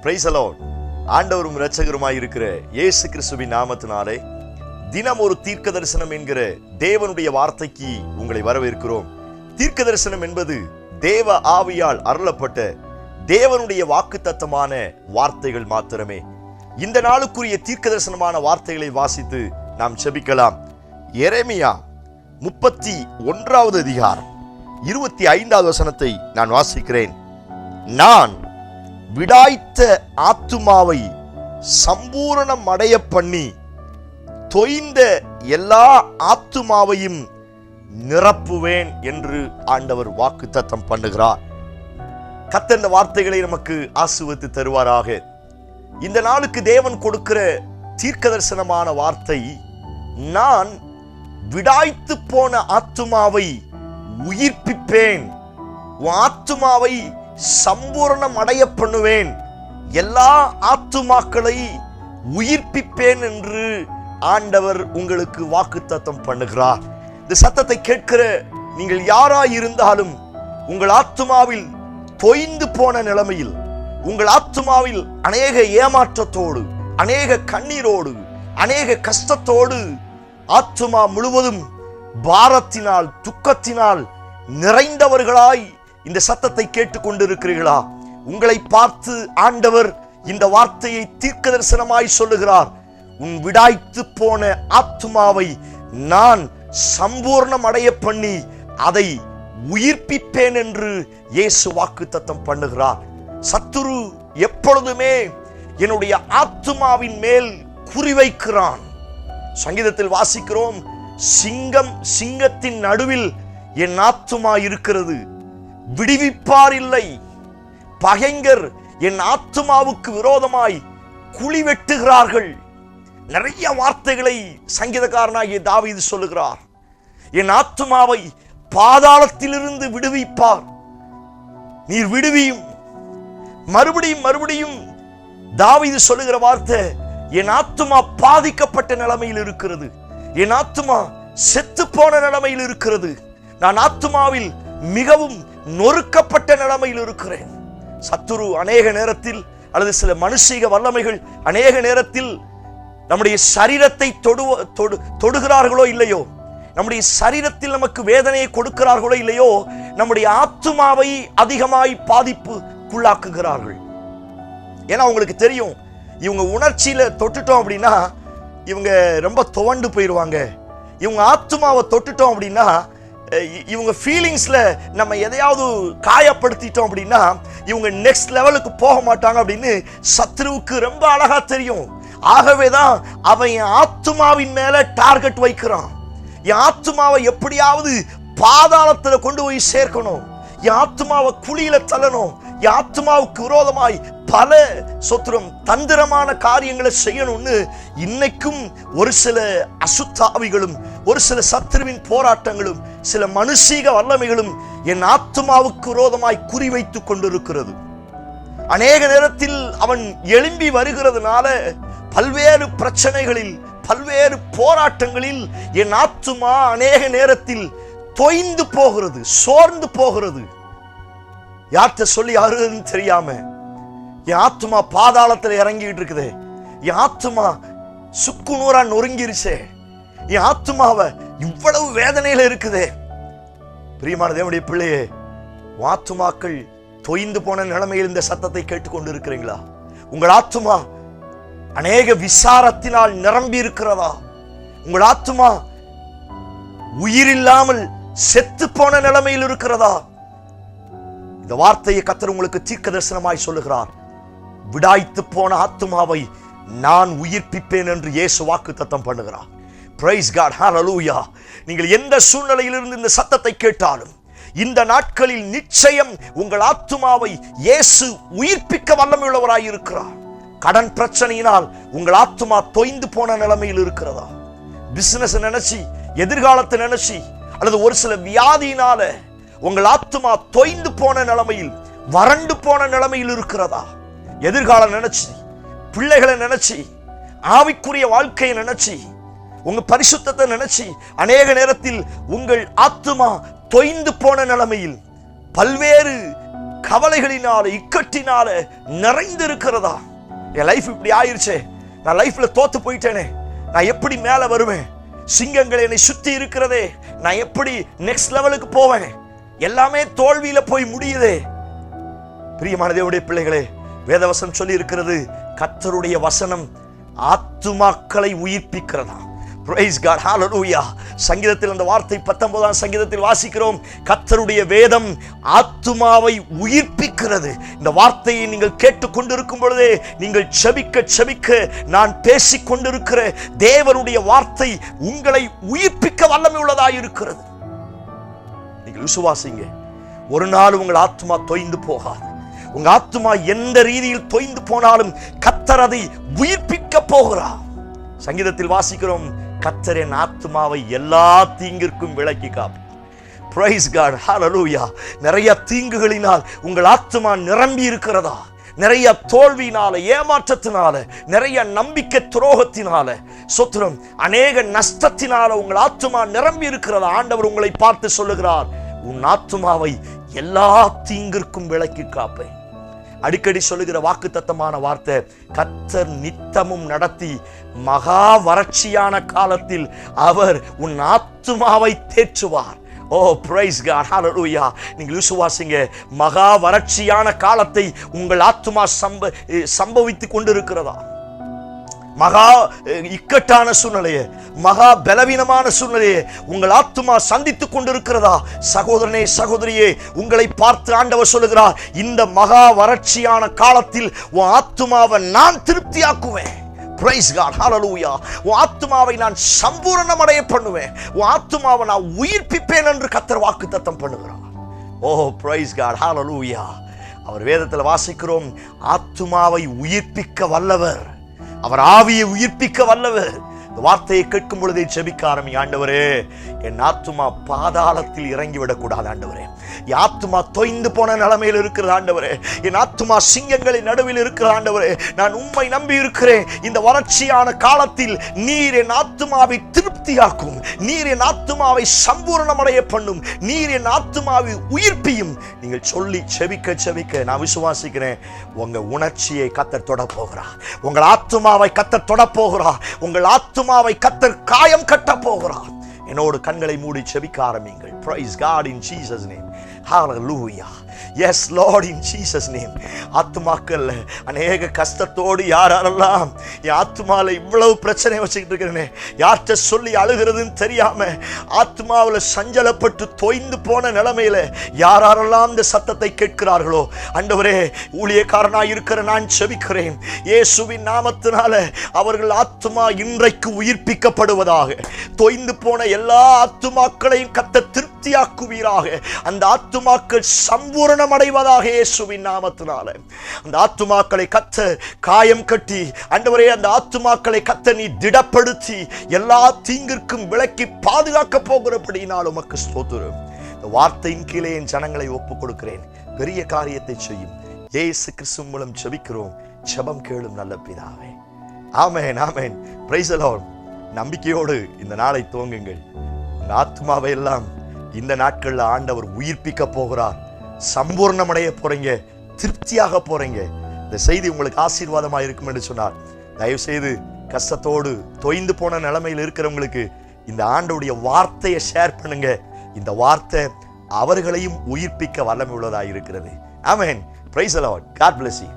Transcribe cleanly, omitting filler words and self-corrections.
Price the Lord. ஆண்டவரும் இரட்சகருமாய் இருக்கிற இயேசு கிறிஸ்துவின் நாமத்தினாலே தினம் ஒரு தீர்க்க தரிசனம் என்கிற தேவனுடைய வார்த்தைக்கு உங்களை வரவேற்கிறோம். தீர்க்க தரிசனம் என்பது தேவ ஆவியால் அருளப்பட்ட தேவனுடைய வாக்குத்தத்தமான வார்த்தைகள் மாத்திரமே. இந்த நாளுக்குரிய தீர்க்க தரிசனமான வார்த்தைகளை வாசித்து நாம் செபிக்கலாம். எரேமியா 31வது அதிகாரம் 25வது வசனத்தை நான் வாசிக்கிறேன். நான் விடாய்த்த ஆத்துமாவை சம்பூரணம் அடைய பண்ணி தொய்ந்த எல்லா ஆத்துமாவையும் நிரப்புவேன் என்று ஆண்டவர் வாக்குத்தத்தம் பண்ணுகிறார். கர்த்தர் இந்த வார்த்தைகளை நமக்கு ஆசீர்வதித்து தருவாராக. இந்த நாளுக்கு தேவன் கொடுக்கிற தீர்க்க தரிசனமான வார்த்தை, நான் விடாய்த்து போன ஆத்துமாவை உயிர்ப்பிப்பேன், உன் ஆத்துமாவை சம்பூரணம் அடைய பண்ணுவேன், எல்லா ஆத்துமாக்களை உயிர்ப்பிப்பேன் என்று ஆண்டவர் உங்களுக்கு வாக்குத்தத்தம் பண்ணுகிறார். இந்த சத்தத்தை கேட்கிற நீங்கள் யாராய் இருந்தாலும், உங்கள் ஆத்துமாவில் தொய்ந்து போன நிலைமையில், உங்கள் ஆத்துமாவில் அநேக ஏமாற்றத்தோடு, அநேக கண்ணீரோடு, அநேக கஷ்டத்தோடு, ஆத்துமா முழுவதும் பாரத்தினால் துக்கத்தினால் நிறைந்தவர்களாய் இந்த சத்தத்தை கேட்டுக்கொண்டிருக்கிறீர்களா? உங்களை பார்த்து ஆண்டவர் இந்த வார்த்தையை தீர்க்க தரிசனமாய் சொல்லுகிறார். உன் விடாய்த்து போன ஆத்துமாவை நான் சம்பூர்ணம் அடைய பண்ணி அதை உயிர்ப்பிப்பேன் என்று இயேசு வாக்குத்தத்தம் பண்ணுகிறார். சத்துரு எப்பொழுதுமே என்னுடைய ஆத்துமாவின் மேல் குறிவைக்கிறான். சங்கீதத்தில் வாசிக்கிறோம், சிங்கத்தின் நடுவில் என் ஆத்துமா இருக்கிறது, விடுவிப்பார் இல்லை. பகைஞர் என் ஆத்துமாவுக்கு விரோதமாய் குழி வெட்டுகிறார்கள். நிறைய வார்த்தைகளை சங்கீதக்காரனாகிய தாவீது சொல்லுகிறார். என் ஆத்துமாவை பாதாளத்திலிருந்து விடுவிப்பார், நீர் விடுவியும். மறுபடியும் தாவீது சொல்லுகிற வார்த்தை, என் ஆத்துமா பாதிக்கப்பட்ட நிலைமையில் இருக்கிறது, என் ஆத்துமா செத்து போன நிலைமையில் இருக்கிறது, நான் ஆத்துமாவில் மிகவும் நொறுக்கப்பட்ட நிலைமையில் இருக்கிறேன். சத்துரு அநேக நேரத்தில், அல்லது சில மனுஷீக வல்லமைகள் அநேக நேரத்தில் நம்முடைய சரீரத்தை தொடுகிறார்களோ இல்லையோ, நம்முடைய சரீரத்தில் நமக்கு வேதனையை கொடுக்கிறார்களோ இல்லையோ, நம்முடைய ஆத்துமாவை அதிகமாய் பாதிப்புக்குள்ளாக்குகிறார்கள். ஏன்னா உங்களுக்கு தெரியும், இவங்க உணர்ச்சியில தொட்டுட்டோம் அப்படின்னா இவங்க ரொம்ப துவண்டு போயிடுவாங்க. இவங்க ஆத்துமாவை தொட்டுட்டோம் அப்படின்னா, இவங்க ஃபீலிங்ஸ்ல நம்ம எதையாவது காயப்படுத்திட்டோம் அப்படின்னா இவங்க நெக்ஸ்ட் லெவலுக்கு போக மாட்டாங்க அப்படின்னு சத்ருவுக்கு ரொம்ப அழகா தெரியும். ஆகவேதான் அவன் என் ஆத்துமாவின் மேல டார்கெட் வைக்கிறான். என் ஆத்துமாவை எப்படியாவது பாதாளத்துல கொண்டு போய் சேர்க்கணும், என் ஆத்துமாவை குழியில தள்ளணும், என் ஆத்துமாவுக்கு விரோதமாய் பல தந்திரமான காரியங்களை செய்யணும்னு இன்னைக்கும் ஒரு சில அசுத்தாவிகளும், ஒரு சில சத்துருவின் போராட்டங்களும், சில மனுஷீக வல்லமைகளும் என் ஆத்துமாவுக்கு விரோதமாய் குறிவைத்துக் கொண்டிருக்கிறது. அநேக நேரத்தில் அவன் எழும்பி வருகிறதுனால பல்வேறு பிரச்சனைகளில், பல்வேறு போராட்டங்களில் என் ஆத்துமா அநேக நேரத்தில் தொய்ந்து போகிறது, சோர்ந்து போகிறது. யார்கிட்ட சொல்லி யாருன்னு தெரியாம என் ஆத்துமா பாதாளத்தில் இறங்கிட்டு இருக்குது, என் ஆத்துமா சுக்கு நூறா நொறுங்கிருச்சே, என் ஆத்துமாவை இவ்வளவு வேதனையில இருக்குதே. பிரியமான தேவனுடைய பிள்ளையே, ஆத்துமாக்கள் தொய்ந்து போன நிலைமையில் இந்த சத்தத்தை கேட்டுக்கொண்டு இருக்கிறீங்களா? உங்கள் ஆத்துமா அநேக விசாரத்தினால் நிரம்பி இருக்கிறதா? உங்கள் ஆத்துமா உயிரில்லாமல் செத்து போன நிலைமையில் இருக்கிறதா? இந்த வார்த்தையை கர்த்தர் உங்களுக்கு தீர்க்க தரிசனமாய் சொல்லுகிறார். விடாய்த்து போன ஆத்துமாவை நான் உயிர்ப்பிப்பேன் என்று இயேசு வாக்குத்தத்தம் பண்ணுகிறார். பிரைஸ் காட், ஹல்லேலூயா. நீங்கள் எந்த சூழ்நிலையிலிருந்து இந்த சத்தத்தை கேட்டாலும் இந்த நாட்களில் நிச்சயம் உங்கள் ஆத்துமாவை இயேசு உயிர்ப்பிக்க வல்லமையுள்ளவராய் இருக்கிறார். கடன் பிரச்சனையினால் உங்கள் ஆத்துமா தொய்ந்து போன நிலைமையில் இருக்கிறதா? பிசினஸ் நினைச்சு, எதிர்காலத்தை நினைச்சு, அல்லது ஒரு சில வியாதியினால உங்கள் ஆத்துமா தொய்ந்து போன நிலைமையில், வறண்டு போன நிலைமையில் இருக்கிறதா? எதிர்காலம் நினைச்சு, பிள்ளைகளை நினைச்சு, ஆவிக்குரிய வாழ்க்கையை நினைச்சு, உங்க பரிசுத்தத்தை நினைச்சு அநேக நேரத்தில் உங்கள் ஆத்துமா தொய்ந்து போன நிலைமையில், பல்வேறு கவலைகளினால இக்கட்டினால நிறைந்து இருக்கிறதா? என் லைஃப் இப்படி ஆயிருச்சே, நான் லைஃப்ல தோத்து போயிட்டேனே, நான் எப்படி மேல வருவேன்? சிங்கங்கள் என்னை சுத்தி இருக்கிறதே, நான் எப்படி நெக்ஸ்ட் லெவலுக்கு போவேன்? எல்லாமே தோல்வியில போய் முடியுதே. பிரியமான தேவனுடைய பிள்ளைகளே, வேதவசனம் சொல்லி இருக்கிறது, கர்த்தருடைய வசனம் ஆத்துமாக்களை உயிர்ப்பிக்கிறதா. Praise God, hallelujah. சங்கீதத்தில் அந்த வார்த்தை 19ஆம் சங்கீதத்தில் வாசிக்கிறோம், கர்த்தருடைய வேதம் ஆத்துமாவை உயிர்ப்பிக்கிறது. இந்த வார்த்தையை நீங்கள் கேட்டுக்கொண்டிருக்கும் பொழுதே நீங்கள் செபிக்க செபிக்க நான் பேசிக் கொண்டிருக்கிற தேவனுடைய வார்த்தை உங்களை உயிர்ப்பிக்க வல்லமை உள்ளதாய் இருக்கிறது. நீங்கள் விசுவாசிங்க, ஒரு நாள் உங்கள் ஆத்துமா தொய்ந்து போகாது. உங்க ஆத்துமா எந்த ரீதியில் தொய்ந்து போனாலும் கர்த்தர் அதை உயிர்ப்பிக்க போகிறார். சங்கீதத்தில் வாசிக்கிறோம், கர்த்தர் என் ஆத்துமாவை எல்லா தீங்கிற்கும் விலக்கி காப்பார். Praise God, hallelujah. நிறைய தீங்குகளினால் உங்கள் ஆத்துமா நிரம்பி இருக்கிறதா? நிறைய தோல்வியினால, ஏமாற்றத்தினால, நிறைய நம்பிக்கை துரோகத்தினால, சொத்துரம் அநேக நஷ்டத்தினால உங்கள் ஆத்துமா நிரம்பி இருக்கிறதா? ஆண்டவர் உங்களை பார்த்து சொல்லுகிறார், உன் ஆத்துமாவை எல்லா தீங்கிற்கும் விலக்கி காப்பேன். அடிக்கடி சொல்லுகிற வாக்குத்தத்தமான வார்த்தை, கர்த்தர் நித்தமும் நடத்தி மகா வறட்சியான காலத்தில் அவர் உன் ஆத்துமாவை தேற்றுவார். ஓ பிரைஸ் காட், ஹல்லேலூயா. நீங்கள் விசுவாசிங்க, மகா வறட்சியான காலத்தை உங்கள் ஆத்துமா சம்பவித்துக் கொண்டிருக்கிறதா? மகா இக்கட்டான சூழ்நிலையே, மகா பலவீனமான சூழ்நிலையே உங்கள் ஆத்துமா சந்தித்துக் கொண்டிருக்கிறதா? சகோதரனே, சகோதரியே, உங்களை பார்த்து ஆண்டவர் சொல்லுகிறார், இந்த மகா வறட்சியான காலத்தில் உன் ஆத்துமாவை நான் திருப்தியாக்குவேன். Praise God, hallelujah. உன் ஆத்துமாவை நான் சம்பூரணம் அடைய பண்ணுவேன், உன் ஆத்துமாவை நான் உயிர்ப்பிப்பேன் என்று கர்த்தர் வாக்குத்தத்தம் பண்ணுகிறார். ஓ praise God, hallelujah. அவர் வேதத்தில் வாசிக்கிறோம், ஆத்துமாவை உயிர்ப்பிக்க வல்லவர், அவர் ஆவியை உயிர்ப்பிக்க வல்லவர். இந்த வார்த்தையை கேட்கும் பொழுதே ஜெபிக்க ஆரம்பி, ஆண்டவரே என் ஆத்துமா பாதாளத்தில் இறங்கி விடக்கூடாது ஆண்டவரே. என் ஆத்துமா தொய்ந்து போன நிலைமையில் இருக்கிறது ஆண்டவரே. என் ஆத்துமா சிங்கங்களின் நடுவில் இருக்கிற ஆண்டவரே. நான் உம்மை நம்பி இருக்கிறேன். இந்த வறட்சியான காலத்தில் நீர் என் ஆத்துமாவை திருப்தியாக்கும், நீர் என் ஆத்துமாவை சம்பூரணமடைய பண்ணும், நீர் என் ஆத்துமாவை உயிர்ப்பியும். நீங்கள் சொல்லி செபிக்க செபிக்க நான் விசுவாசிக்கிறேன், உங்க உணர்ச்சியை கர்த்தர் தொட போகிறார், உங்கள் ஆத்துமாவை கர்த்தர் தொட போகிறார், உங்கள் ஆத்துமாவை கர்த்தர் காயம் கட்ட போகிறார். என்னோடு கண்களை மூடி செபிக்க ஆரம்பிங்கள். Praise God in Jesus name. Hallelujah. Yes Lord, in Jesus name. ஆத்துமாக்கள் அநேக கஷ்டத்தோடு யாரெல்லாம் என் ஆத்துமாவில் இவ்வளவு பிரச்சனை வச்சுக்கிட்டு இருக்கிறேனே, யார்கிட்ட சொல்லி அழுகிறதுன்னு தெரியாம ஆத்துமாவில் சஞ்சலப்பட்டு தொய்ந்து போன நிலைமையில யாரெல்லாம் இந்த சத்தத்தை கேட்கிறார்களோ, ஆண்டவரே ஊழியக்காரனாய் இருக்கிற நான் செபிக்கிறேன், இயேசுவின் நாமத்தினால அவர்கள் ஆத்துமா இன்றைக்கு உயிர்ப்பிக்கப்படுவதாக. தொய்ந்து போன எல்லா ஆத்துமாக்களையும் கர்த்தர் திருப்தியாக்குவீராக. அந்த ஆத்துமாக்கள் சம்பூரணம் அடைவதாக இயேசுவின் நாமத்தினால. அந்த ஆத்துமாக்களை கர்த்தர் காயம் கட்டி, ஆண்டவரே அந்த ஆத்துமாக்களை கர்த்தர் நீ திடப்படுத்தி எல்லா தீங்கிற்கும் விலக்கி பாதுகாக்க போகிறபடியினால் உமக்கு ஸ்தோத்திரம். இந்த வார்த்தையின் கீழே என் ஜனங்களை ஒப்புக் கொடுக்கிறேன். பெரிய காரியத்தை செய்யும் இயேசு கிறிஸ்து மூலம் ஜெபிக்கிறோம். ஜெபம் கேளும் நல்ல பிதாவே. Amen, amen. Praise the Lord. நம்பிக்கையோடு இந்த நாளை துவங்குங்கள். உங்க ஆத்துமாவை எல்லாம் இந்த நாட்கள்ல ஆண்டவர் உயிர்ப்பிக்க போகிறார். சம்பூர்ணமடைய போறீங்க, திருப்தியாக போறீங்க. இந்த செய்தி உங்களுக்கு ஆசீர்வாதமாக இருக்கும் என்று சொன்னார். தயவு செய்து கஷ்டத்தோடு தொய்ந்து போன நிலைமையில் இருக்கிறவங்களுக்கு இந்த ஆண்டவருடைய வார்த்தையை ஷேர் பண்ணுங்க. இந்த வார்த்தை அவர்களையும் உயிர்ப்பிக்க வல்லமை உள்ளதாக இருக்கிறது. Amen. Praise the Lord. God bless you.